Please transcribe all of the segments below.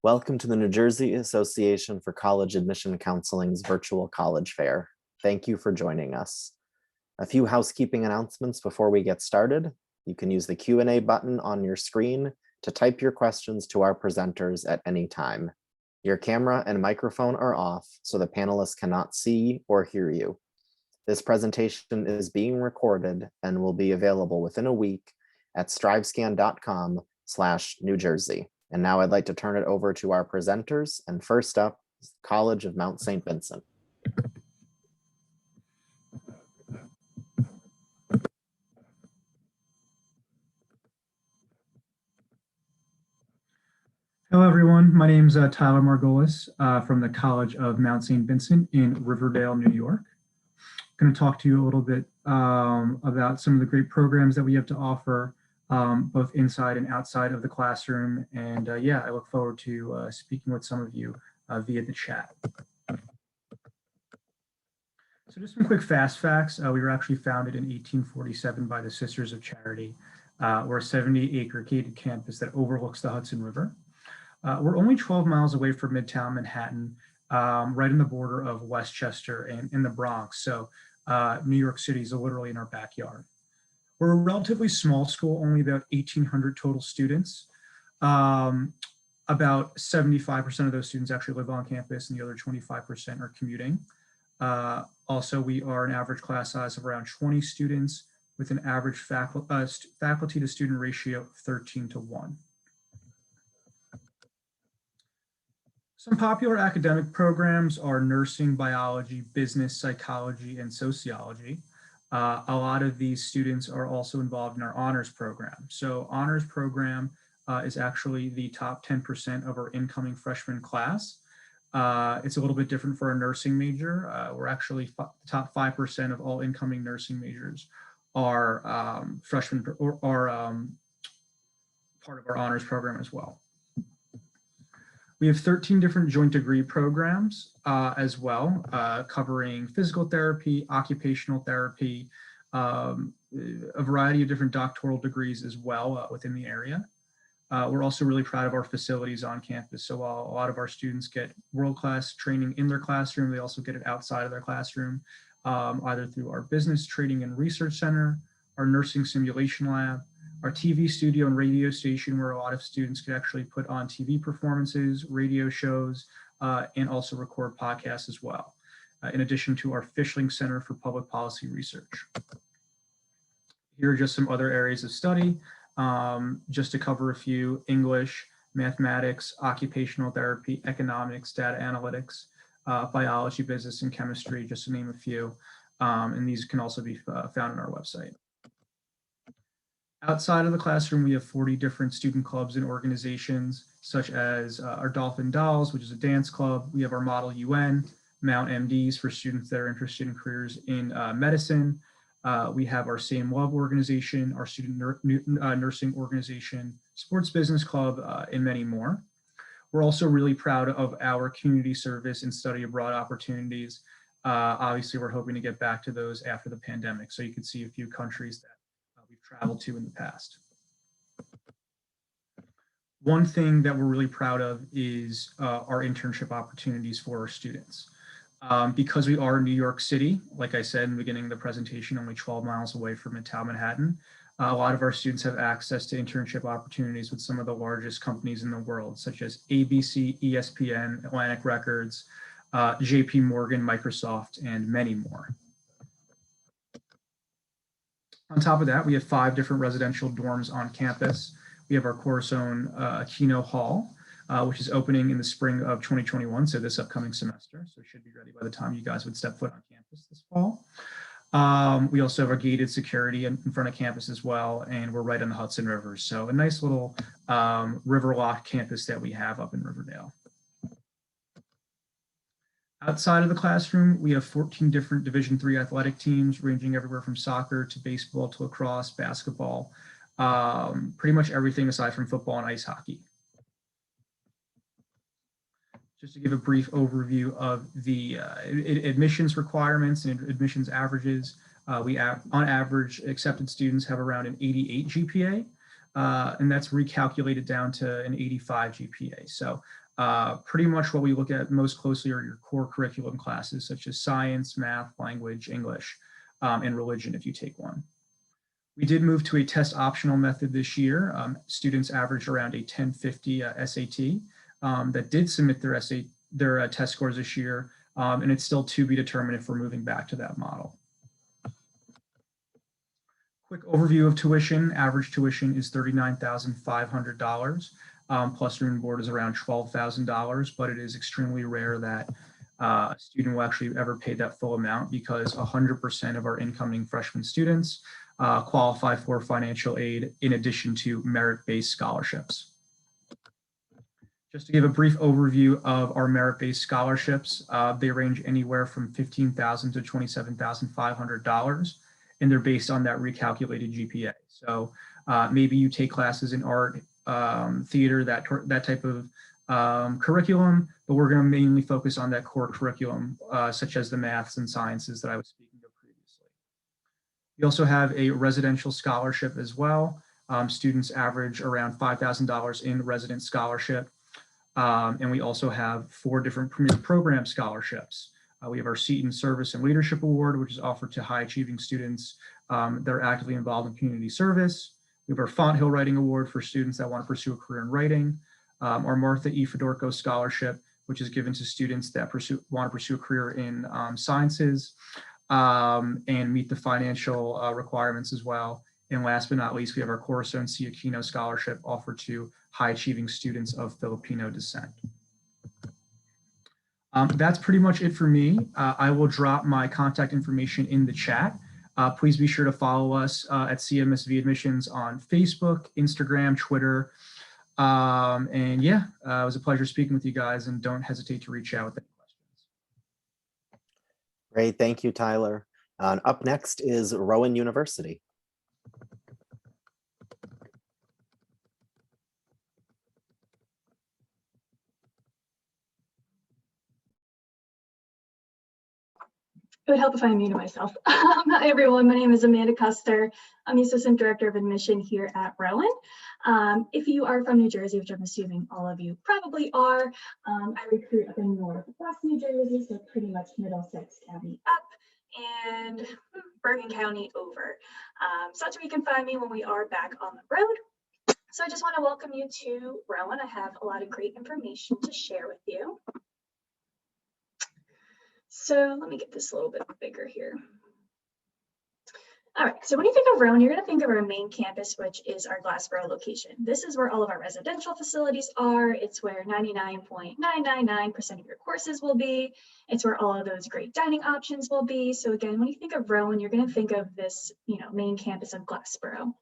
Welcome to the New Jersey Association for College Admission Counseling's virtual college fair. Thank you for joining us. A few housekeeping announcements before we get started. You can use the Q&A button on your screen to type your questions to our presenters at any time. Your camera and microphone are off, so the panelists cannot see or hear you. This presentation is being recorded and will be available within a week at strivescan.com/New Jersey. And now I'd like to turn it over to our presenters. And first up, College of Mount St. Vincent. Hello, everyone. My name is Tyler Margolis from the College of Mount St. Vincent in Riverdale, New York. I'm going to talk to you a little bit about some of the great programs that we have to offer, both inside and outside of the classroom. And yeah, I look forward to speaking with some of you via the chat. So just some quick fast facts. We were actually founded in 1847 by the Sisters of Charity. We're a 70-acre gated campus that overlooks the Hudson River. We're only 12 miles away from Midtown Manhattan, right on the border of Westchester and in the Bronx. So New York City is literally in our backyard. We're a relatively small school, only about 1,800 total students. About 75% of those students actually live on campus and the other 25% are commuting. Also, we are an average class size of around 20 students with an average faculty to student ratio of 13:1. Some popular academic programs are nursing, biology, business, psychology, and sociology. A lot of these students are also involved in our honors program. So honors program is actually the top 10% of our incoming freshman class. It's a little bit different for our nursing major. We're actually top 5% of all incoming nursing majors are freshmen or are part of our honors program as well. We have 13 different joint degree programs as well, covering physical therapy, occupational therapy, a variety of different doctoral degrees as well within the area. We're also really proud of our facilities on campus. So while a lot of our students get world-class training in their classroom, they also get it outside of their classroom, either through our business training and research center, our nursing simulation lab, our TV studio and radio station, where a lot of students could actually put on TV performances, radio shows, and also record podcasts as well, in addition to our Fishling Center for Public Policy Research. Here are just some other areas of study, just to cover a few: English, mathematics, occupational therapy, economics, data analytics, biology, business, and chemistry, just to name a few. And these can also be found on our website. Outside of the classroom, we have 40 different student clubs and organizations, such as our Dolphin Dolls, which is a dance club. We have our Model UN, Mount MDs for students that are interested in careers in medicine. We have our Same Love organization, our student nursing organization, sports business club, and many more. We're also really proud of our community service and study abroad opportunities. Obviously, we're hoping to get back to those after the pandemic. So you can see a few countries that we've traveled to in the past. One thing that we're really proud of is our internship opportunities for our students. Because we are in New York City, like I said in the beginning of the presentation, only 12 miles away from Midtown Manhattan, a lot of our students have access to internship opportunities with some of the largest companies in the world, such as ABC, ESPN, Atlantic Records, JP Morgan, Microsoft, and many more. On top of that, we have 5 different residential dorms on campus. We have our course own Kino Hall, which is opening in the spring of 2021, so this upcoming semester. So it should be ready by the time you guys would step foot on campus this fall. We also have our gated security in front of campus as well, and we're right on the Hudson River. So a nice little riverwalk campus that we have up in Riverdale. Outside of the classroom, we have 14 different Division III athletic teams, ranging everywhere from soccer to baseball to lacrosse, basketball, pretty much everything aside from football and ice hockey. Just to give a brief overview of the admissions requirements and admissions averages, on average, accepted students have around an 88 GPA, and that's recalculated down to an 85 GPA. So Pretty much what we look at most closely are your core curriculum classes, such as science, math, language, English, and religion, if you take one. We did move to a test optional method this year. Students averaged around a 1050 SAT that did submit their test scores this year, and it's still to be determined if we're moving back to that model. Quick overview of tuition. Average tuition is $39,500, plus room and board is around $12,000, but it is extremely rare that a student will actually ever pay that full amount because 100% of our incoming freshman students qualify for financial aid in addition to merit-based scholarships. Just to give a brief overview of our merit-based scholarships, they range anywhere from $15,000 to $27,500, and they're based on that recalculated GPA. So maybe you take classes in art, theater, that type of curriculum, but we're going to mainly focus on that core curriculum, such as the maths and sciences that I was speaking of previously. We also have a residential scholarship as well. Students average around $5,000 in resident scholarship. And we also have 4 different premier program scholarships. We have our Seat in Service and Leadership Award, which is offered to high achieving students that are actively involved in community service. We have our Font Hill Writing Award for students that want to pursue a career in writing. Our Martha E. Fedorko Scholarship, which is given to students that want to pursue a career in sciences and meet the financial requirements as well. And last but not least, we have our Corazon C. Aquino Scholarship offered to high achieving students of Filipino descent. That's pretty much it for me. I will drop my contact information in the chat. Please be sure to follow us at CMSV Admissions on Facebook, Instagram, Twitter. And yeah, it was a pleasure speaking with you guys, and don't hesitate to reach out with any questions. Great, thank you, Tyler. Up next is Rowan University. It would help if I unmuted myself. Hi, everyone. My name is Amanda Custer. I'm the Assistant Director of Admission here at Rowan. If you are from New Jersey, which I'm assuming all of you probably are, I recruit up in Northwest New Jersey, so pretty much Middlesex County up and Bergen County over. So that's where you can find me when we are back on the road. So I just want to welcome you to Rowan. I have a lot of great information to share with you. So let me get this a little bit bigger here. All right, so when you think of Rowan, you're going to think of our main campus, which is our Glassboro location. This is where all of our residential facilities are. It's where 99.999% of your courses will be. It's where all of those great dining options will be. So again, when you think of Rowan, you're going to think of this, main campus of Glassboro.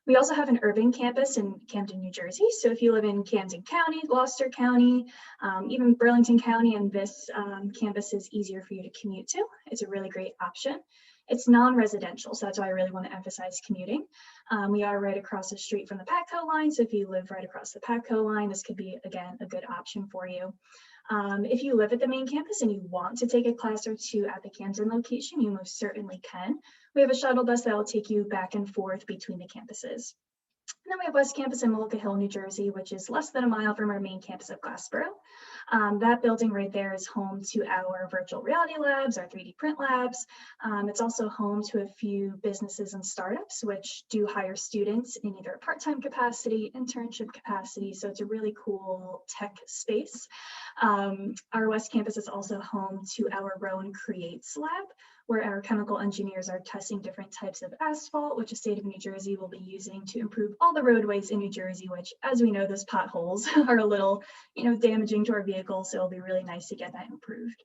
We also have an urban campus in Camden, New Jersey. So if you live in Camden County, Gloucester County, even Burlington County, and this campus is easier for you to commute to. It's a really great option. It's non-residential, so that's why I really want to emphasize commuting. We are right across the street from the PATCO line. So if you live right across the PATCO line, this could be, again, a good option for you. If you live at the main campus and you want to take a class or two at the Camden location, you most certainly can. We have a shuttle bus that will take you back and forth between the campuses. And then we have West Campus in Mullica Hill, New Jersey, which is less than a mile from our main campus of Glassboro. That building right there is home to our virtual reality labs, our 3D print labs. It's also home to a few businesses and startups, which do hire students in either a part-time capacity, internship capacity. So it's a really cool tech space. Our West Campus is also home to our Rowan Creates lab, where our chemical engineers are testing different types of asphalt, which the state of New Jersey will be using to improve all the roadways in New Jersey, which, as we know, those potholes are a little, damaging to our vehicles. So it'll be really nice to get that improved.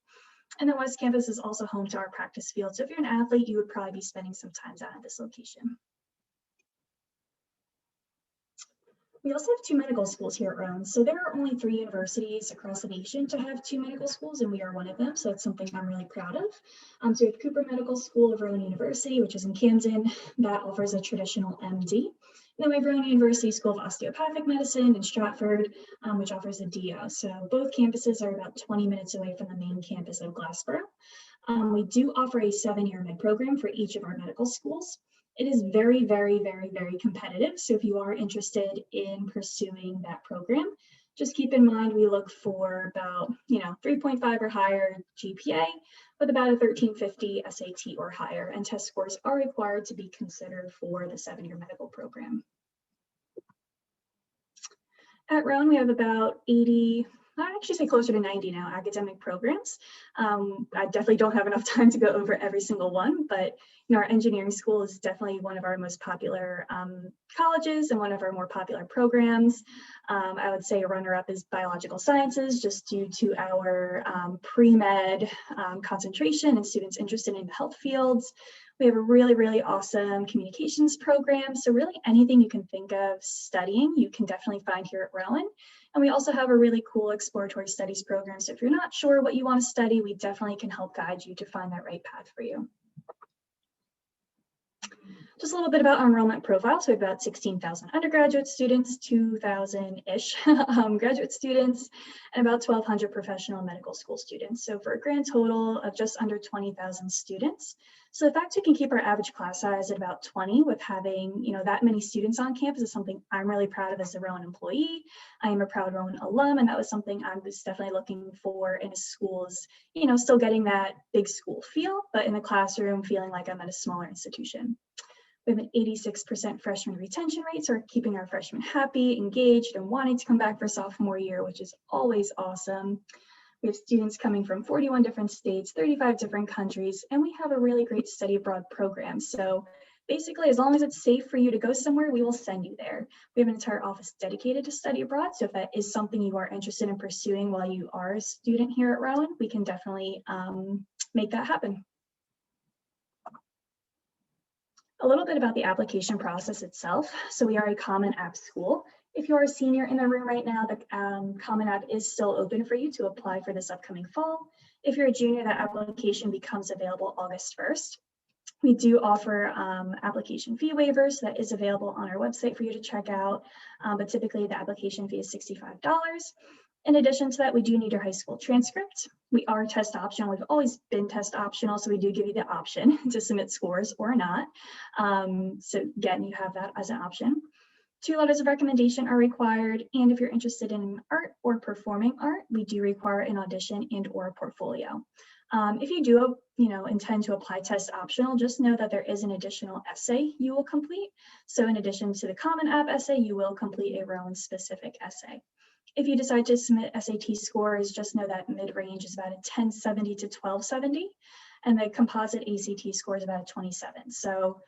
And then West Campus is also home to our practice field. So if you're an athlete, you would probably be spending some time down at this location. We also have 2 medical schools here at Rowan. So there are only 3 universities across the nation to have 2 medical schools, and we are one of them. So that's something I'm really proud of. So we have Cooper Medical School of Rowan University, which is in Camden, that offers a traditional MD. And then we have Rowan University School of Osteopathic Medicine in Stratford, which offers a DO. So both campuses are about 20 minutes away from the main campus of Glassboro. We do offer a 7-year med program for each of our medical schools. It is very, very, very, very competitive. So if you are interested in pursuing that program, Just keep in mind, we look for about, 3.5 or higher GPA with about a 1350 SAT or higher, and test scores are required to be considered for the 7-year medical program. At Rowan, we have about 80, I'd actually say closer to 90 now, academic programs. I definitely don't have enough time to go over every single one, but our engineering school is definitely one of our most popular colleges and one of our more popular programs. I would say a runner-up is biological sciences, just due to our pre-med concentration and students interested in the health fields. We have a really, really awesome communications program. So really anything you can think of studying, you can definitely find here at Rowan. And we also have a really cool exploratory studies program. So if you're not sure what you want to study, we definitely can help guide you to find that right path for you. Just a little bit about our enrollment profile. So we have about 16,000 undergraduate students, 2,000-ish graduate students, and about 1,200 professional medical school students. So for a grand total of just under 20,000 students. So the fact we can keep our average class size at about 20 with having, that many students on campus is something I'm really proud of as a Rowan employee. I am a proud Rowan alum, and that was something I was definitely looking for in a school's, still getting that big school feel, but in the classroom feeling like I'm at a smaller institution. We have an 86% freshman retention rate, so we're keeping our freshmen happy, engaged, and wanting to come back for sophomore year, which is always awesome. We have students coming from 41 different states, 35 different countries, and we have a really great study abroad program. So basically, as long as it's safe for you to go somewhere, we will send you there. We have an entire office dedicated to study abroad. So if that is something you are interested in pursuing while you are a student here at Rowan, we can definitely make that happen. A little bit about the application process itself. So we are a Common App school. If you're a senior in the room right now, the Common App is still open for you to apply for this upcoming fall. If you're a junior, that application becomes available August 1st. We do offer application fee waivers that is available on our website for you to check out, but typically the application fee is $65. In addition to that, we do need your high school transcript. We are test optional. We've always been test optional, so we do give you the option to submit scores or not. So again, you have that as an option. 2 letters of recommendation are required, and if you're interested in art or performing art, we do require an audition and or a portfolio. If you do, intend to apply test optional, just know that there is an additional essay you will complete. So in addition to the Common App essay, you will complete a Rowan specific essay. If you decide to submit SAT scores, just know that mid-range is about a 1070 to 1270, and the composite ACT score is about a 27. So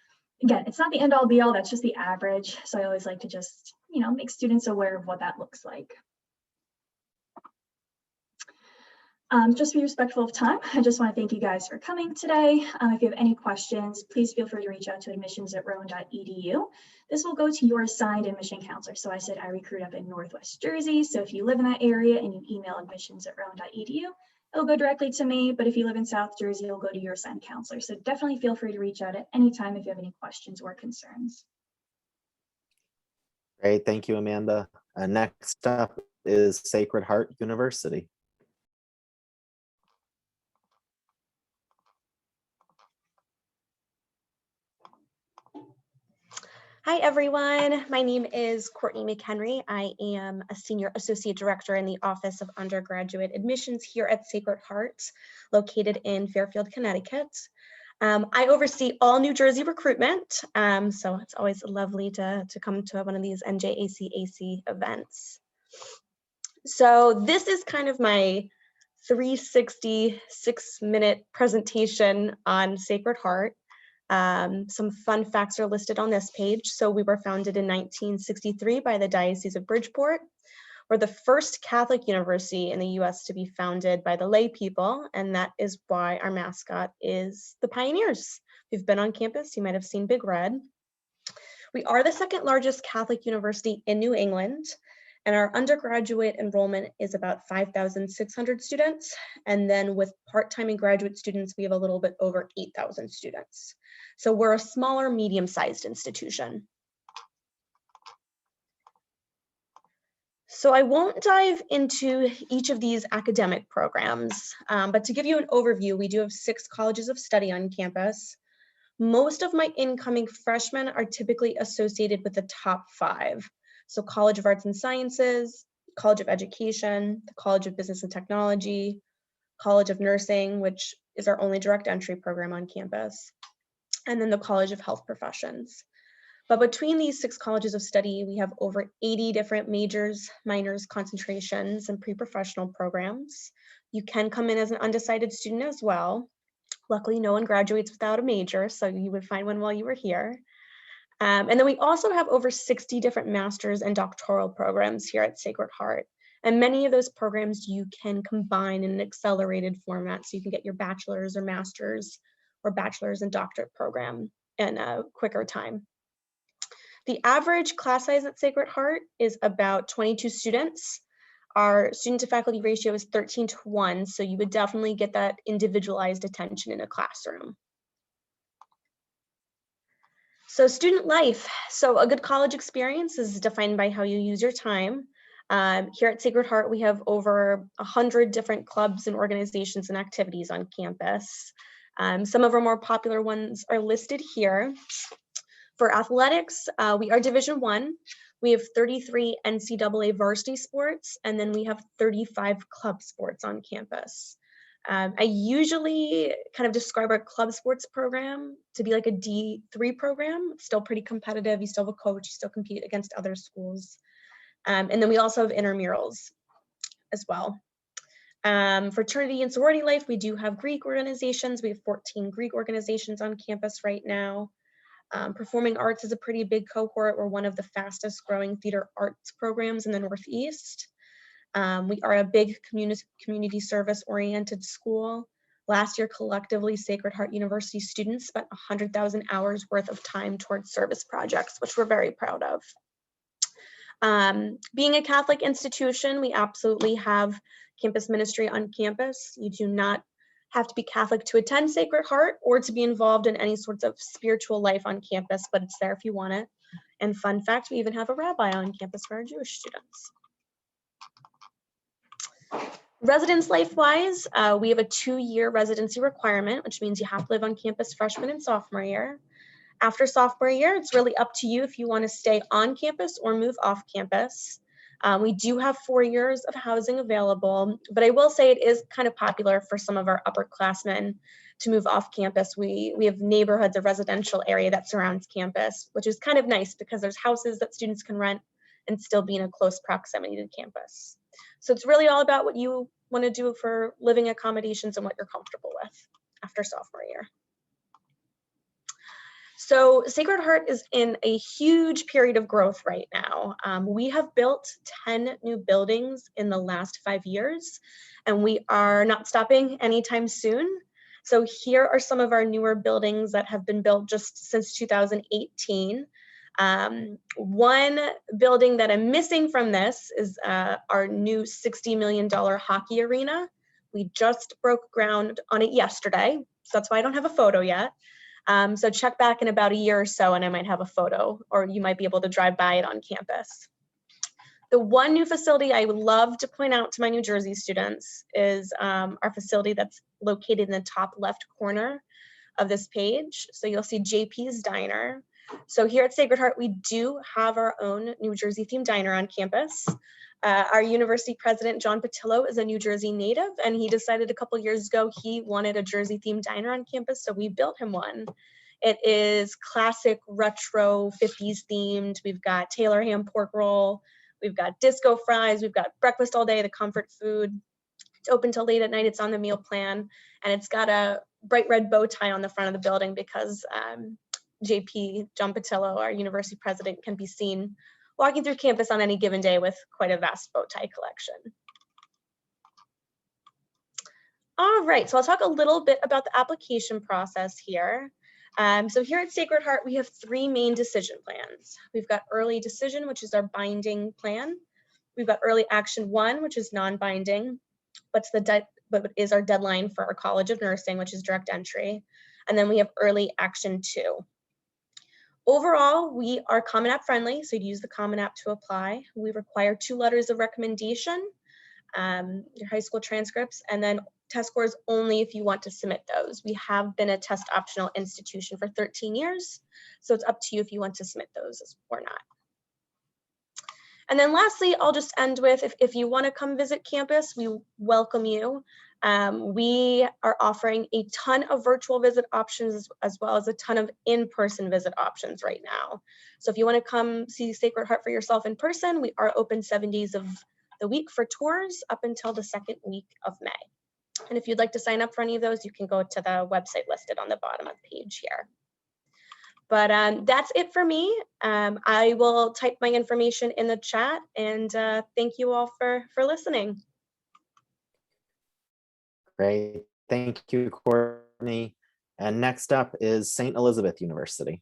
again, it's not the end all be all, that's just the average. So I always like to just, make students aware of what that looks like. Just to be respectful of time, I just want to thank you guys for coming today. If you have any questions, please feel free to reach out to admissions@rowan.edu. This will go to your assigned admission counselor. So I said I recruit up in Northwest Jersey. So if you live in that area and you email admissions@rowan.edu, it'll go directly to me. But if you live in South Jersey, it'll go to your assigned counselor. So definitely feel free to reach out at any time if you have any questions or concerns. Great, thank you, Amanda. Next up is Sacred Heart University. Hi, everyone. My name is Courtney McHenry. I am a Senior Associate Director in the Office of Undergraduate Admissions here at Sacred Heart, located in Fairfield, Connecticut. I oversee all New Jersey recruitment, so it's always lovely to come to one of these NJACAC events. So this is kind of my 360 6-minute presentation on Sacred Heart. Some fun facts are listed on this page. So we were founded in 1963 by the Diocese of Bridgeport. We're the first Catholic university in the US to be founded by the lay people, and that is why our mascot is the Pioneers. If you've been on campus, you might have seen Big Red. We are the second largest Catholic university in New England, and our undergraduate enrollment is about 5,600 students. And then with part-time and graduate students, we have a little bit over 8,000 students. So we're a smaller, medium-sized institution. So I won't dive into each of these academic programs, but to give you an overview, we do have 6 colleges of study on campus. Most of my incoming freshmen are typically associated with the top 5. So College of Arts and Sciences, College of Education, the College of Business and Technology, College of Nursing, which is our only direct entry program on campus, and then the College of Health Professions. But between these 6 colleges of study, we have over 80 different majors, minors, concentrations, and pre-professional programs. You can come in as an undecided student as well. Luckily, no one graduates without a major, so you would find one while you were here. And then we also have over 60 different master's and doctoral programs here at Sacred Heart. And many of those programs you can combine in an accelerated format, so you can get your bachelor's or master's or bachelor's and doctorate program in a quicker time. The average class size at Sacred Heart is about 22 students. Our student to faculty ratio is 13:1, so you would definitely get that individualized attention in a classroom. So student life. So a good college experience is defined by how you use your time. Here at Sacred Heart, we have over 100 different clubs and organizations and activities on campus. Some of our more popular ones are listed here. For athletics, we are Division I. We have 33 NCAA varsity sports, and then we have 35 club sports on campus. I usually kind of describe our club sports program to be like a D3 program. It's still pretty competitive. You still have a coach, you still compete against other schools. And then we also have intramurals as well. Fraternity and sorority life, we do have Greek organizations. We have 14 Greek organizations on campus right now. Performing arts is a pretty big cohort. We're one of the fastest growing theater arts programs in the Northeast. We are a big community service oriented school. Last year, collectively, Sacred Heart University students spent 100,000 hours worth of time towards service projects, which we're very proud of. Being a Catholic institution, we absolutely have campus ministry on campus. You do not have to be Catholic to attend Sacred Heart or to be involved in any sorts of spiritual life on campus, but it's there if you want it. And fun fact, we even have a rabbi on campus for our Jewish students. Residence life-wise, we have a 2-year residency requirement, which means you have to live on campus freshman and sophomore year. After sophomore year, it's really up to you if you want to stay on campus or move off campus. We do have 4 years of housing available, but I will say it is kind of popular for some of our upperclassmen to move off campus. We have neighborhoods, a residential area that surrounds campus, which is kind of nice because there's houses that students can rent and still be in a close proximity to campus. So it's really all about what you want to do for living accommodations and what you're comfortable with after sophomore year. So Sacred Heart is in a huge period of growth right now. We have built 10 new buildings in the last 5 years, and we are not stopping anytime soon. So here are some of our newer buildings that have been built just since 2018. One building that I'm missing from this is our new $60 million hockey arena. We just broke ground on it yesterday, so that's why I don't have a photo yet. So check back in about a year or so and I might have a photo, or you might be able to drive by it on campus. The one new facility I would love to point out to my New Jersey students is our facility that's located in the top left corner of this page. So you'll see JP's Diner. So here at Sacred Heart, we do have our own New Jersey themed diner on campus. Our university president, John Patillo, is a New Jersey native, and he decided a couple years ago he wanted a Jersey themed diner on campus, so we built him one. It is classic retro 50s themed. We've got Taylor ham pork roll, we've got disco fries, we've got breakfast all day, the comfort food. It's open till late at night, it's on the meal plan, and it's got a bright red bow tie on the front of the building because JP, John Patillo, our university president, can be seen walking through campus on any given day with quite a vast bow tie collection. All right, so I'll talk a little bit about the application process here. So here at Sacred Heart, we have 3 main decision plans. We've got early decision, which is our binding plan. We've got early action 1, which is non-binding, but is our deadline for our College of Nursing, which is direct entry. And then we have early action 2. Overall, we are Common App friendly, so you'd use the Common App to apply. We require 2 letters of recommendation, your high school transcripts, and then test scores only if you want to submit those. We have been a test optional institution for 13 years, so it's up to you if you want to submit those or not. And then lastly, I'll just end with, if you want to come visit campus, we welcome you. We are offering a ton of virtual visit options as well as a ton of in-person visit options right now. So if you want to come see Sacred Heart for yourself in person, we are open 7 days of the week for tours up until the second week of May. And if you'd like to sign up for any of those, you can go to the website listed on the bottom of the page here. But that's it for me. I will type my information in the chat, and thank you all for listening. Great. Thank you, Courtney. And next up is St. Elizabeth University.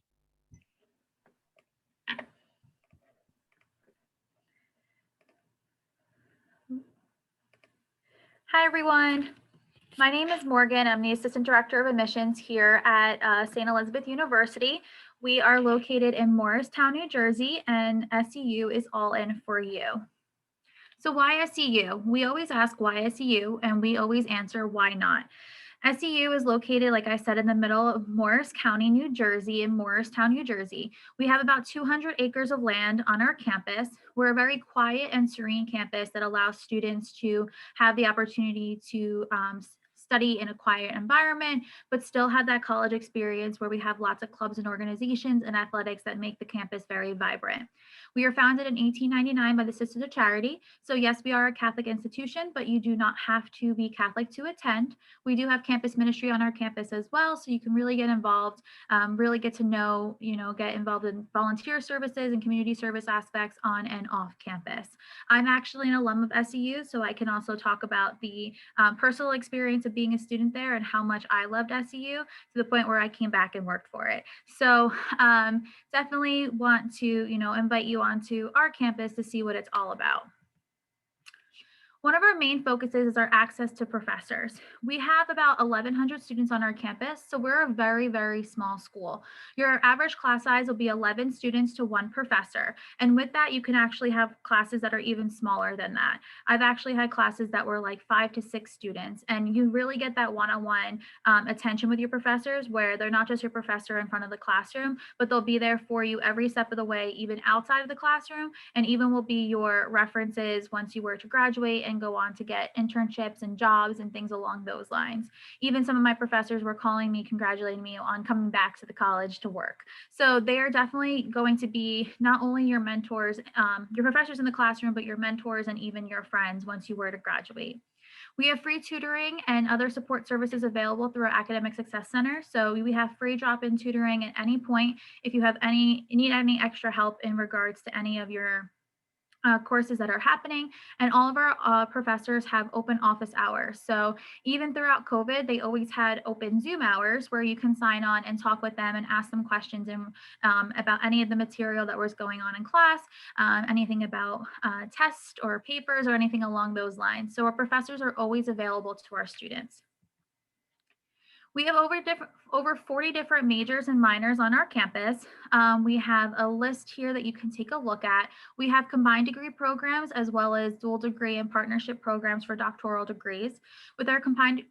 Hi, everyone. My name is Morgan. I'm the Assistant Director of Admissions here at St. Elizabeth University. We are located in Morristown, New Jersey, and SEU is all in for you. So why SEU? We always ask why SEU, and we always answer why not. SEU is located, like I said, in the middle of Morris County, New Jersey, in Morristown, New Jersey. We have about 200 acres of land on our campus. We're a very quiet and serene campus that allows students to have the opportunity to study in a quiet environment, but still have that college experience where we have lots of clubs and organizations and athletics that make the campus very vibrant. We are founded in 1899 by the Sisters of Charity. So yes, we are a Catholic institution, but you do not have to be Catholic to attend. We do have campus ministry on our campus as well, so you can really get involved, really get to know, get involved in volunteer services and community service aspects on and off campus. I'm actually an alum of SEU, so I can also talk about the personal experience of being a student there and how much I loved SEU to the point where I came back and worked for it. So definitely want to, invite you onto our campus to see what it's all about. One of our main focuses is our access to professors. We have about 1,100 students on our campus, so we're a very, very small school. Your average class size will be 11 students to 1 professor. And with that, you can actually have classes that are even smaller than that. I've actually had classes that were like 5 to 6 students, and you really get that one-on-one attention with your professors where they're not just your professor in front of the classroom, but they'll be there for you every step of the way, even outside of the classroom, and even will be your references once you were to graduate and go on to get internships and jobs and things along those lines. Even some of my professors were calling me, congratulating me on coming back to the college to work. So they are definitely going to be not only your mentors, your professors in the classroom, but your mentors and even your friends once you were to graduate. We have free tutoring and other support services available through our Academic Success Center. So we have free drop-in tutoring at any point if you have need any extra help in regards to any of your courses that are happening, and all of our professors have open office hours. So even throughout COVID, they always had open Zoom hours where you can sign on and talk with them and ask them questions about any of the material that was going on in class, anything about tests or papers or anything along those lines. So our professors are always available to our students. We have over 40 different majors and minors on our campus. We have a list here that you can take a look at. We have combined degree programs as well as dual degree and partnership programs for doctoral degrees. With our combined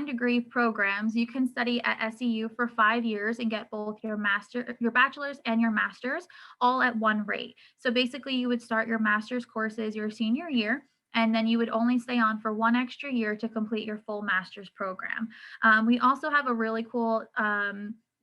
degree programs, you can study at SEU for 5 years and get both your bachelor's and your master's all at one rate. So basically you would start your master's courses your senior year, and then you would only stay on for 1 extra year to complete your full master's program. We also have a really cool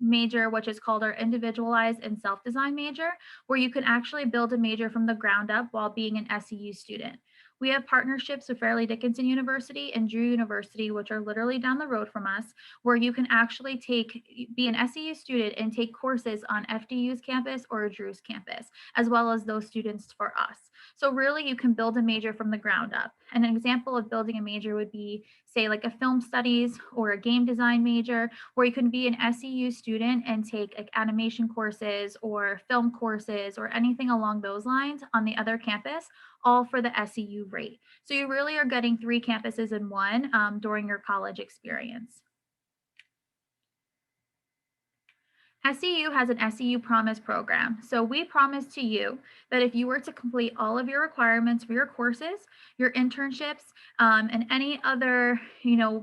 major, which is called our individualized and self-design major, where you can actually build a major from the ground up while being an SEU student. We have partnerships with Fairleigh Dickinson University and Drew University, which are literally down the road from us, where you can actually be an SEU student and take courses on FDU's campus or Drew's campus, as well as those students for us. So really you can build a major from the ground up. And an example of building a major would be, say, like a film studies or a game design major, where you can be an SEU student and take like animation courses or film courses or anything along those lines on the other campus, all for the SEU rate. So you really are getting 3 campuses in one during your college experience. SEU has an SEU Promise program. So we promise to you that if you were to complete all of your requirements for your courses, your internships, and any other,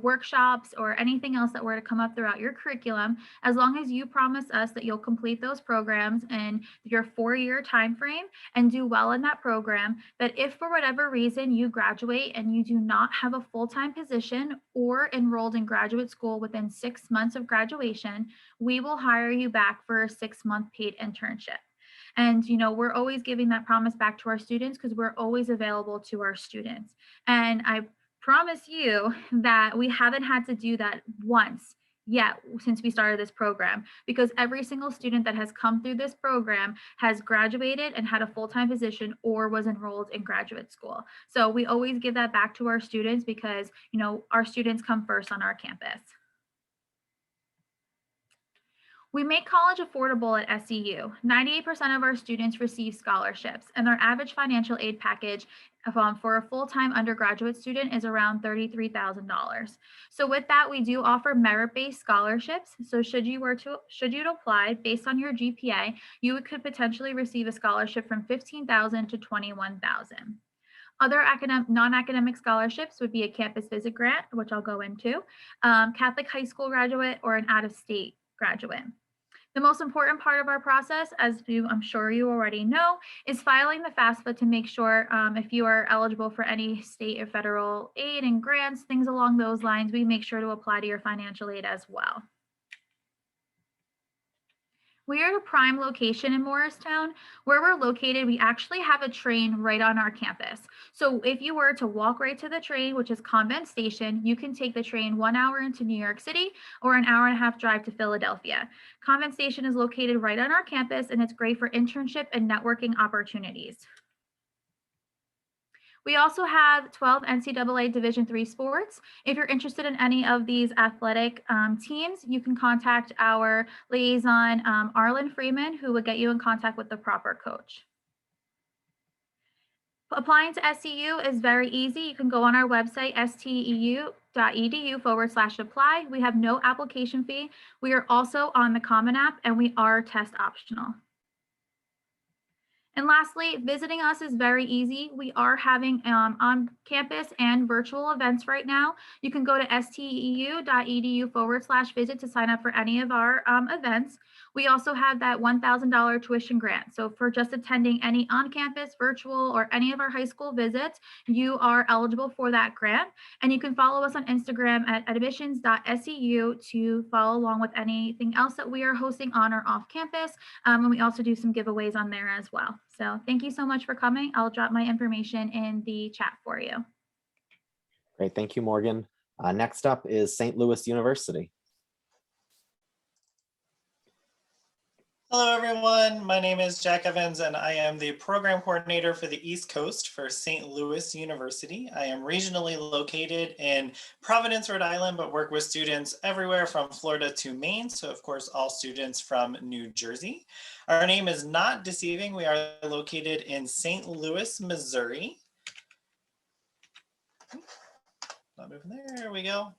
workshops or anything else that were to come up throughout your curriculum, as long as you promise us that you'll complete those programs in your 4-year time frame and do well in that program, that if for whatever reason you graduate and you do not have a full-time position or enrolled in graduate school within 6 months of graduation, we will hire you back for a 6-month paid internship. And, we're always giving that promise back to our students because we're always available to our students. And I promise you that we haven't had to do that once yet since we started this program, because every single student that has come through this program has graduated and had a full-time position or was enrolled in graduate school. So we always give that back to our students because, our students come first on our campus. We make college affordable at SEU. 98% of our students receive scholarships, and our average financial aid package for a full-time undergraduate student is around $33,000. So with that, we do offer merit-based scholarships. So should you apply based on your GPA, you could potentially receive a scholarship from $15,000 to $21,000. Other non-academic scholarships would be a campus visit grant, which I'll go into, Catholic high school graduate, or an out-of-state graduate. The most important part of our process, as I'm sure you already know, is filing the FAFSA to make sure if you are eligible for any state or federal aid and grants, things along those lines, we make sure to apply to your financial aid as well. We are at a prime location in Morristown. Where we're located, we actually have a train right on our campus. So if you were to walk right to the train, which is Convent Station, you can take the train 1 hour into New York City or an hour and a half drive to Philadelphia. Convent Station is located right on our campus, and it's great for internship and networking opportunities. We also have 12 NCAA Division III sports. If you're interested in any of these athletic teams, you can contact our liaison, Arlen Freeman, who will get you in contact with the proper coach. Applying to SEU is very easy. You can go on our website, steu.edu/apply. We have no application fee. We are also on the Common App, and we are test optional. And lastly, visiting us is very easy. We are having on campus and virtual events right now. You can go to steu.edu/visit to sign up for any of our events. We also have that $1,000 tuition grant. So for just attending any on-campus, virtual, or any of our high school visits, you are eligible for that grant. And you can follow us on Instagram at admissions.seu to follow along with anything else that we are hosting on or off campus. And we also do some giveaways on there as well. So thank you so much for coming. I'll drop my information in the chat for you. Great, thank you, Morgan. Next up is St. Louis University. Hello, everyone. My name is Jack Evans, and I am the program coordinator for the East Coast for St. Louis University. I am regionally located in Providence, Rhode Island, but work with students everywhere from Florida to Maine. So, of course, all students from New Jersey. Our name is not deceiving. We are located in St. Louis, Missouri. Not moving there. We go.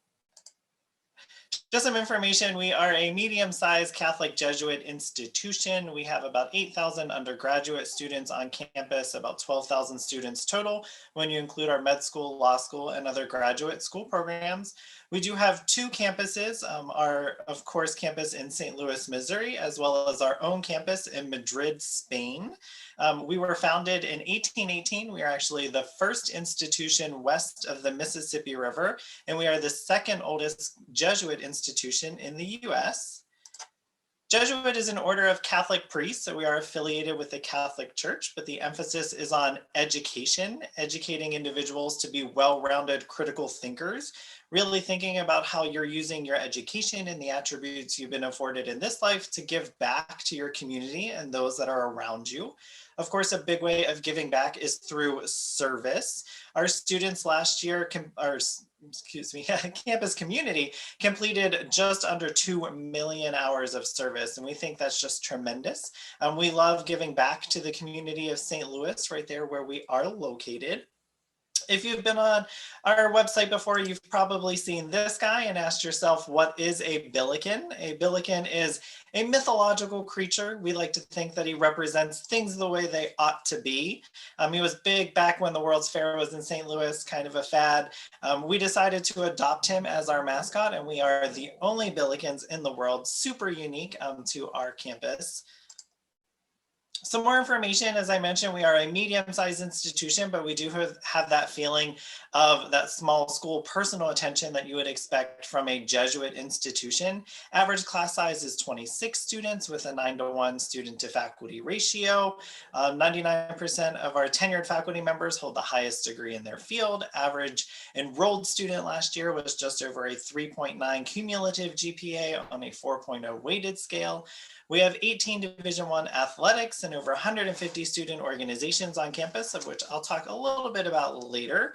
Just some information, we are a medium-sized Catholic Jesuit institution. We have about 8,000 undergraduate students on campus, about 12,000 students total when you include our med school, law school, and other graduate school programs. We do have 2 campuses, our, of course, campus in St. Louis, Missouri, as well as our own campus in Madrid, Spain. We were founded in 1818. We are actually the first institution west of the Mississippi River, and we are the second oldest Jesuit institution in the US. Jesuit is an order of Catholic priests, so we are affiliated with the Catholic Church, but the emphasis is on education, educating individuals to be well-rounded critical thinkers, really thinking about how you're using your education and the attributes you've been afforded in this life to give back to your community and those that are around you. Of course, a big way of giving back is through service. Our students last year, campus community completed just under 2 million hours of service, and we think that's just tremendous. We love giving back to the community of St. Louis, right there where we are located. If you've been on our website before, you've probably seen this guy and asked yourself, what is a billiken? A billiken is a mythological creature. We like to think that he represents things the way they ought to be. He was big back when the World's Fair was in St. Louis, kind of a fad. We decided to adopt him as our mascot, and we are the only billikens in the world, super unique to our campus. Some more information, as I mentioned, we are a medium-sized institution, but we do have that feeling of that small school personal attention that you would expect from a Jesuit institution. Average class size is 26 students with a 9-to-1 student to faculty ratio. 99% of our tenured faculty members hold the highest degree in their field. Average enrolled student last year was just over a 3.9 cumulative GPA on a 4.0 weighted scale. We have 18 Division I athletics and over 150 student organizations on campus, of which I'll talk a little bit about later.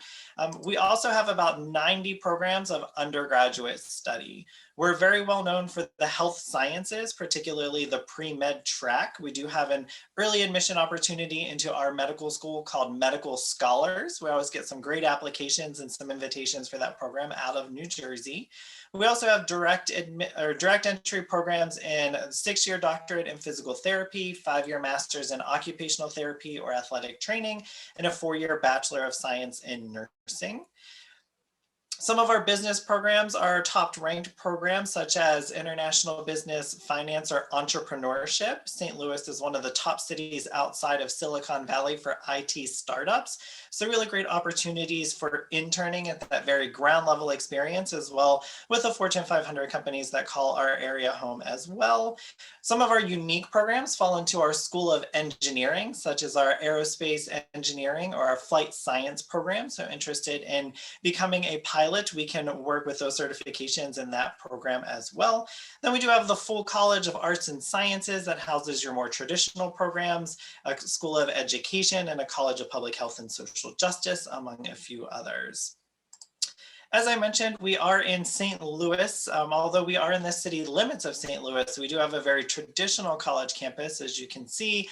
We also have about 90 programs of undergraduate study. We're very well known for the health sciences, particularly the pre-med track. We do have an early admission opportunity into our medical school called Medical Scholars. We always get some great applications and some invitations for that program out of New Jersey. We also have direct entry programs in 6-year doctorate in physical therapy, 5-year master's in occupational therapy or athletic training, and a 4-year Bachelor of Science in nursing. Some of our business programs are top ranked programs such as international business, finance, or entrepreneurship. St. Louis is one of the top cities outside of Silicon Valley for IT startups. So really great opportunities for interning at that very ground level experience, as well with the Fortune 500 companies that call our area home as well. Some of our unique programs fall into our School of Engineering, such as our aerospace engineering or our flight science program. So interested in becoming a pilot, we can work with those certifications in that program as well. Then we do have the full College of Arts and Sciences that houses your more traditional programs, a School of Education, and a College of Public Health and Social Justice, among a few others. As I mentioned, we are in St. Louis. Although we are in the city limits of St. Louis, we do have a very traditional college campus, as you can see.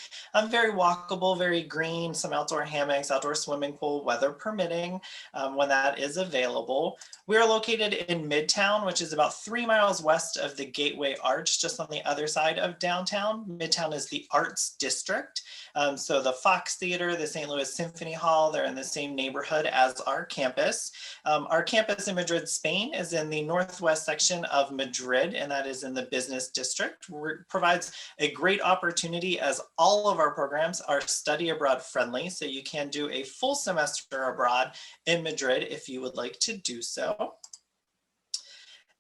Very walkable, very green, some outdoor hammocks, outdoor swimming pool, weather permitting, when that is available. We are located in Midtown, which is about 3 miles west of the Gateway Arch, just on the other side of downtown. Midtown is the arts district. So the Fox Theater, the St. Louis Symphony Hall, they're in the same neighborhood as our campus. Our campus in Madrid, Spain is in the northwest section of Madrid, and that is in the business district. It provides a great opportunity as all of our programs are study abroad friendly. So you can do a full semester abroad in Madrid if you would like to do so.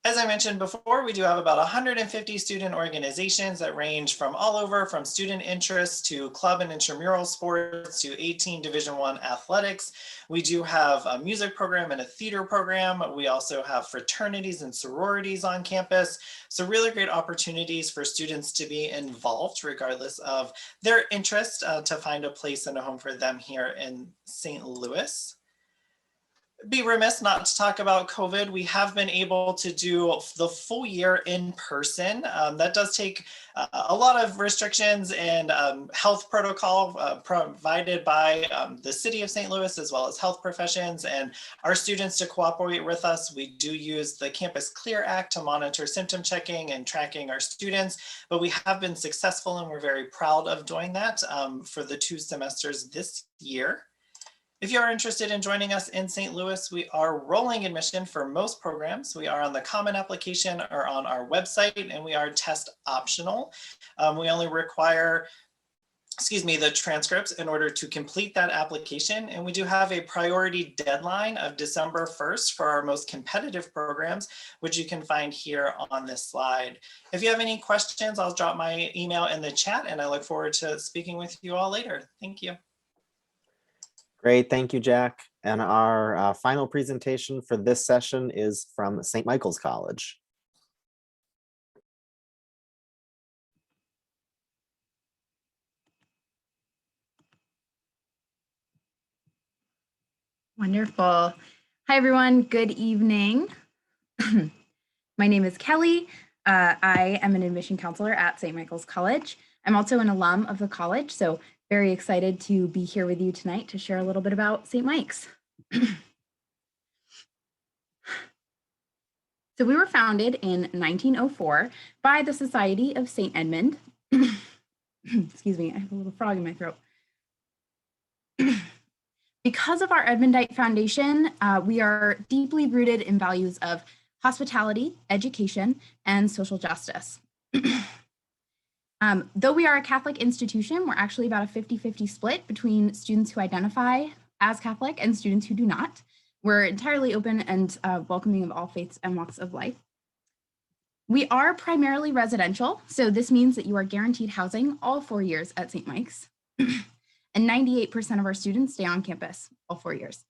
As I mentioned before, we do have about 150 student organizations that range from all over, from student interests to club and intramural sports to 18 Division I athletics. We do have a music program and a theater program. We also have fraternities and sororities on campus. So really great opportunities for students to be involved regardless of their interest, to find a place and a home for them here in St. Louis. Be remiss not to talk about COVID. We have been able to do the full year in person. That does take a lot of restrictions and health protocol provided by the city of St. Louis, as well as health professions and our students to cooperate with us. We do use the Campus Clear Act to monitor symptom checking and tracking our students, but we have been successful and we're very proud of doing that for the 2 semesters this year. If you are interested in joining us in St. Louis, we are rolling admission for most programs. We are on the Common Application or on our website, and we are test optional. We only require, the transcripts in order to complete that application. And we do have a priority deadline of December 1st for our most competitive programs, which you can find here on this slide. If you have any questions, I'll drop my email in the chat, and I look forward to speaking with you all later. Thank you. Great, thank you, Jack. And our final presentation for this session is from St. Michael's College. Wonderful. Hi, everyone. Good evening. My name is Kelly. I am an admission counselor at St. Michael's College. I'm also an alum of the college, so very excited to be here with you tonight to share a little bit about St. Mike's. So we were founded in 1904 by the Society of St. Edmund. Excuse me, I have a little frog in my throat. Because of our Edmundite foundation, we are deeply rooted in values of hospitality, education, and social justice. Though we are a Catholic institution, we're actually about a 50-50 split between students who identify as Catholic and students who do not. We're entirely open and welcoming of all faiths and walks of life. We are primarily residential, so this means that you are guaranteed housing all 4 years at St. Mike's. And 98% of our students stay on campus all 4 years.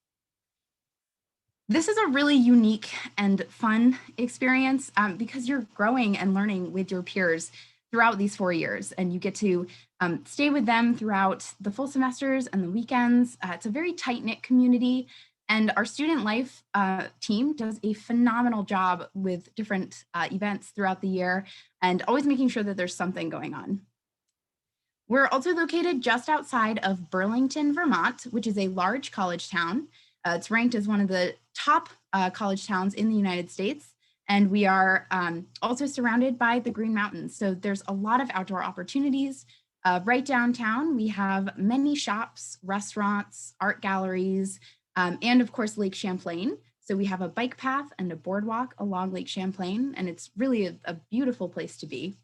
This is a really unique and fun experience because you're growing and learning with your peers throughout these 4 years, and you get to stay with them throughout the full semesters and the weekends. It's a very tight-knit community, and our student life team does a phenomenal job with different events throughout the year and always making sure that there's something going on. We're also located just outside of Burlington, Vermont, which is a large college town. It's ranked as one of the top college towns in the United States. And we are also surrounded by the Green Mountains. So there's a lot of outdoor opportunities. Right downtown, we have many shops, restaurants, art galleries, and of course, Lake Champlain. So we have a bike path and a boardwalk along Lake Champlain, and it's really a beautiful place to be.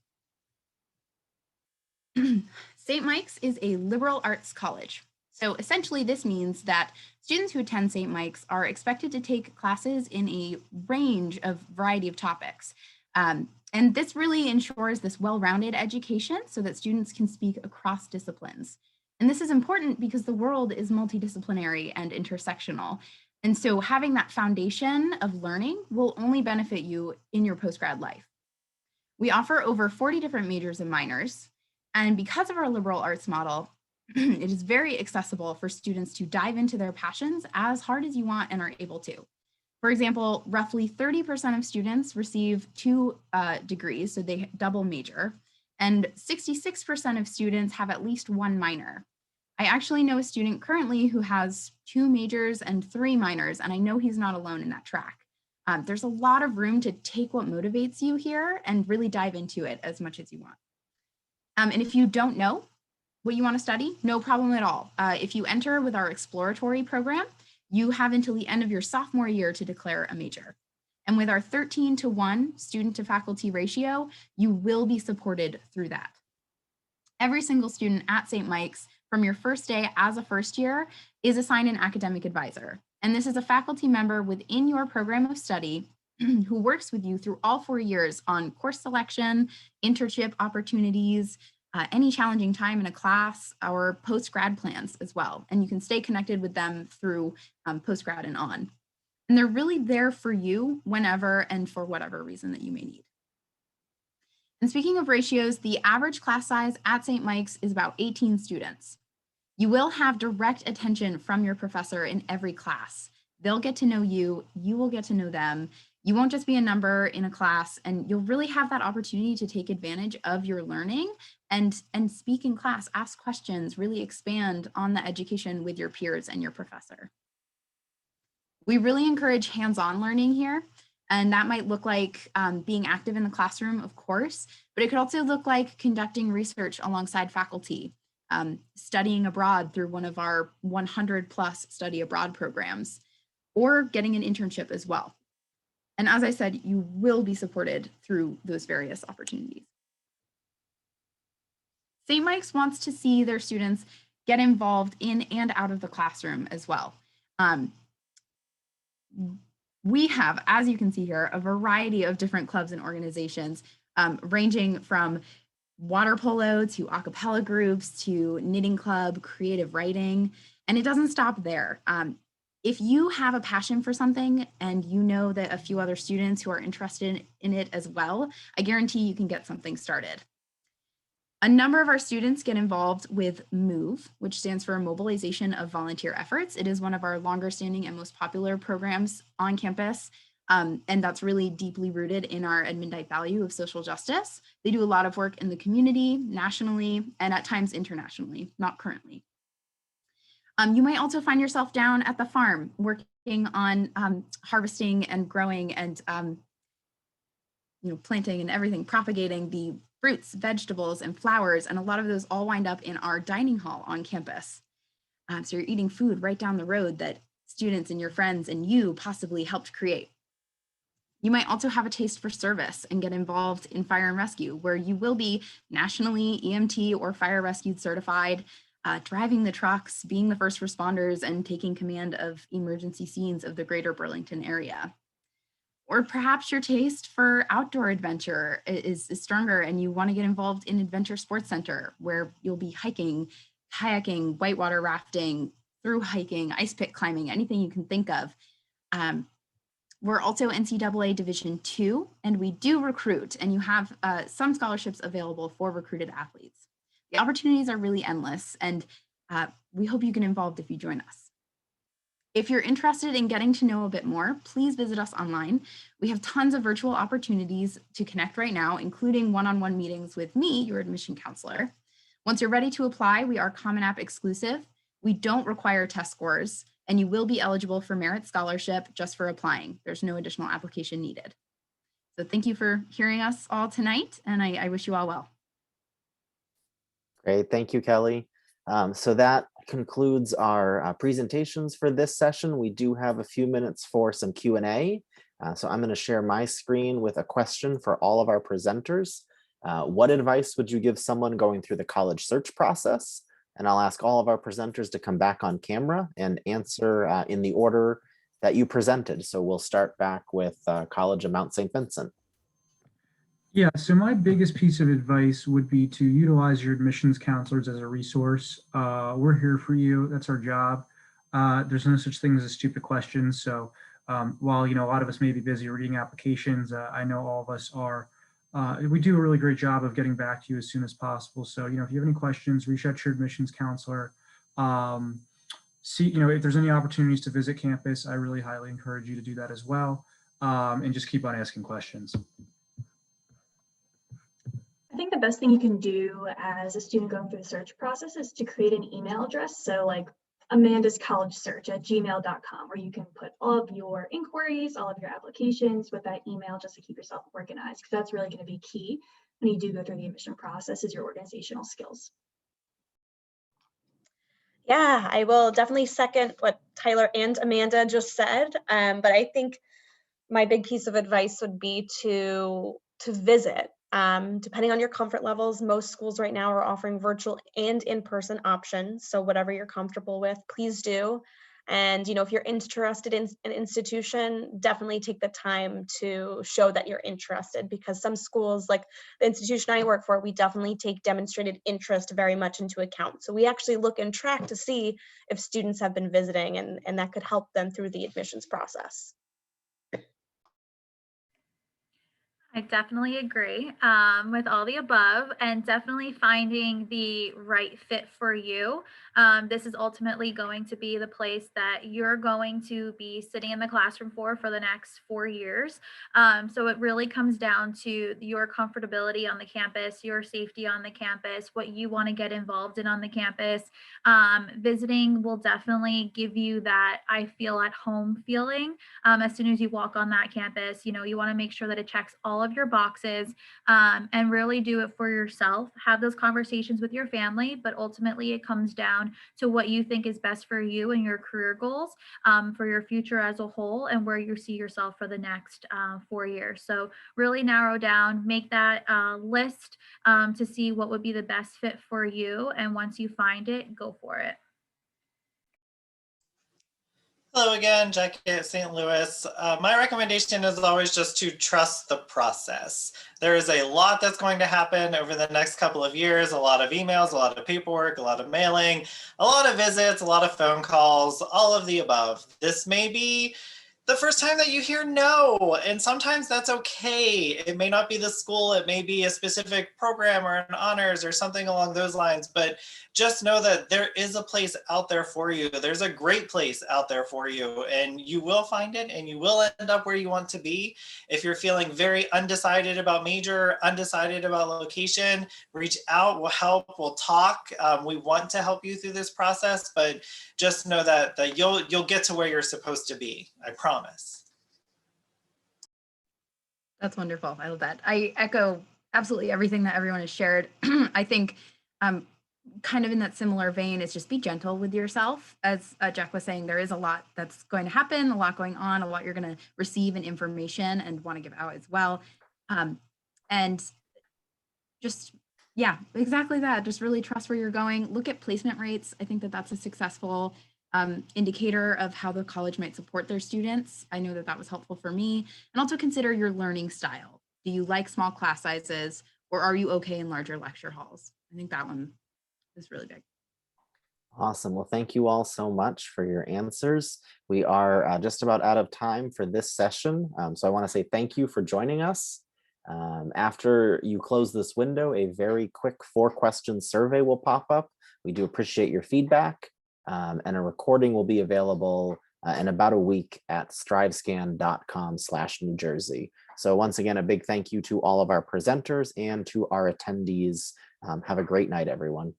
St. Mike's is a liberal arts college. So essentially this means that students who attend St. Mike's are expected to take classes in a range of variety of topics. And this really ensures this well-rounded education so that students can speak across disciplines. And this is important because the world is multidisciplinary and intersectional. And so having that foundation of learning will only benefit you in your postgrad life. We offer over 40 different majors and minors. And because of our liberal arts model, it is very accessible for students to dive into their passions as hard as you want and are able to. For example, roughly 30% of students receive 2 degrees, so they double major, and 66% of students have at least 1 minor. I actually know a student currently who has 2 majors and 3 minors, and I know he's not alone in that track. There's a lot of room to take what motivates you here and really dive into it as much as you want. And if you don't know what you want to study, no problem at all. If you enter with our exploratory program, you have until the end of your sophomore year to declare a major. And with our 13-to-1 student to faculty ratio, you will be supported through that. Every single student at St. Mike's from your first day as a first year is assigned an academic advisor. And this is a faculty member within your program of study who works with you through all 4 years on course selection, internship opportunities, any challenging time in a class, or post-grad plans as well. And you can stay connected with them through post-grad and on. And they're really there for you whenever and for whatever reason that you may need. And speaking of ratios, the average class size at St. Mike's is about 18 students. You will have direct attention from your professor in every class. They'll get to know you, you will get to know them. You won't just be a number in a class, and you'll really have that opportunity to take advantage of your learning and speak in class, ask questions, really expand on the education with your peers and your professor. We really encourage hands-on learning here, and that might look like being active in the classroom, of course, but it could also look like conducting research alongside faculty, studying abroad through one of our 100+ study abroad programs, or getting an internship as well. And as I said, you will be supported through those various opportunities. St. Mike's wants to see their students get involved in and out of the classroom as well. We have, as you can see here, a variety of different clubs and organizations, ranging from water polo to a cappella groups to knitting club, creative writing, and it doesn't stop there. If you have a passion for something and you know that a few other students who are interested in it as well, I guarantee you can get something started. A number of our students get involved with MOVE, which stands for Mobilization of Volunteer Efforts. It is one of our longer standing and most popular programs on campus. And that's really deeply rooted in our Edmundite value of social justice. They do a lot of work in the community, nationally, and at times internationally, not currently. You might also find yourself down at the farm working on harvesting and growing and planting and everything, propagating the fruits, vegetables, and flowers. And a lot of those all wind up in our dining hall on campus. So you're eating food right down the road that students and your friends and you possibly helped create. You might also have a taste for service and get involved in fire and rescue, where you will be nationally EMT or fire rescue certified, driving the trucks, being the first responders, and taking command of emergency scenes of the greater Burlington area. Or perhaps your taste for outdoor adventure is stronger and you want to get involved in Adventure Sports Center, where you'll be hiking, kayaking, whitewater rafting, through hiking, ice pick climbing, anything you can think of. We're also NCAA Division II, and we do recruit, and you have some scholarships available for recruited athletes. The opportunities are really endless, and we hope you get involved if you join us. If you're interested in getting to know a bit more, please visit us online. We have tons of virtual opportunities to connect right now, including one-on-one meetings with me, your admission counselor. Once you're ready to apply, we are Common App exclusive. We don't require test scores, and you will be eligible for merit scholarship just for applying. There's no additional application needed. So thank you for hearing us all tonight, and I wish you all well. Great, thank you, Kelly. So that concludes our presentations for this session. We do have a few minutes for some Q&A. So I'm going to share my screen with a question for all of our presenters. What advice would you give someone going through the college search process? And I'll ask all of our presenters to come back on camera and answer in the order that you presented. So we'll start back with College of Mount St. Vincent. Yeah, so my biggest piece of advice would be to utilize your admissions counselors as a resource. We're here for you. That's our job. There's no such thing as a stupid question. So while a lot of us may be busy reading applications, I know all of us are. We do a really great job of getting back to you as soon as possible. So if you have any questions, reach out to your admissions counselor. See if there's any opportunities to visit campus, I really highly encourage you to do that as well. And just keep on asking questions. I think the best thing you can do as a student going through the search process is to create an email address. So like amandascollegesearch@gmail.com, where you can put all of your inquiries, all of your applications with that email, just to keep yourself organized, because that's really going to be key when you do go through the admission process, is your organizational skills. Yeah, I will definitely second what Tyler and Amanda just said. But I think my big piece of advice would be to visit. Depending on your comfort levels, most schools right now are offering virtual and in-person options. So whatever you're comfortable with, please do. And if you're interested in an institution, definitely take the time to show that you're interested, because some schools, like the institution I work for, we definitely take demonstrated interest very much into account. So we actually look and track to see if students have been visiting, and that could help them through the admissions process. I definitely agree with all the above, and definitely finding the right fit for you. This is ultimately going to be the place that you're going to be sitting in the classroom for the next 4 years. So it really comes down to your comfortability on the campus, your safety on the campus, what you want to get involved in on the campus. Visiting will definitely give you that I feel at home feeling. As soon as you walk on that campus, you want to make sure that it checks all of your boxes, and really do it for yourself. Have those conversations with your family, but ultimately it comes down to what you think is best for you and your career goals, for your future as a whole, and where you see yourself for the next 4 years. So really narrow down, make that list to see what would be the best fit for you. And once you find it, go for it. Hello again, Jackie at St. Louis. My recommendation is always just to trust the process. There is a lot that's going to happen over the next couple of years, a lot of emails, a lot of paperwork, a lot of mailing, a lot of visits, a lot of phone calls, all of the above. This may be the first time that you hear no, and sometimes that's okay. It may not be the school, it may be a specific program or an honors or something along those lines, but just know that there is a place out there for you. There's a great place out there for you, and you will find it and you will end up where you want to be. If you're feeling very undecided about major, undecided about location, reach out, we'll help, we'll talk. We want to help you through this process, but just know that you'll get to where you're supposed to be. I promise. That's wonderful. I love that. I echo absolutely everything that everyone has shared. I think kind of in that similar vein is just be gentle with yourself. As Jack was saying, there is a lot that's going to happen, a lot going on, a lot you're going to receive in information and want to give out as well. And just, yeah, exactly that. Just really trust where you're going. Look at placement rates. I think that that's a successful indicator of how the college might support their students. I know that that was helpful for me. And also consider your learning style. Do you like small class sizes, or are you okay in larger lecture halls? I think that one is really big. Awesome. Well, thank you all so much for your answers. We are just about out of time for this session. So I want to say thank you for joining us. After you close this window, a very quick 4-question survey will pop up. We do appreciate your feedback, and a recording will be available in about a week at strivescan.com/New Jersey. So once again, a big thank you to all of our presenters and to our attendees. Have a great night, everyone.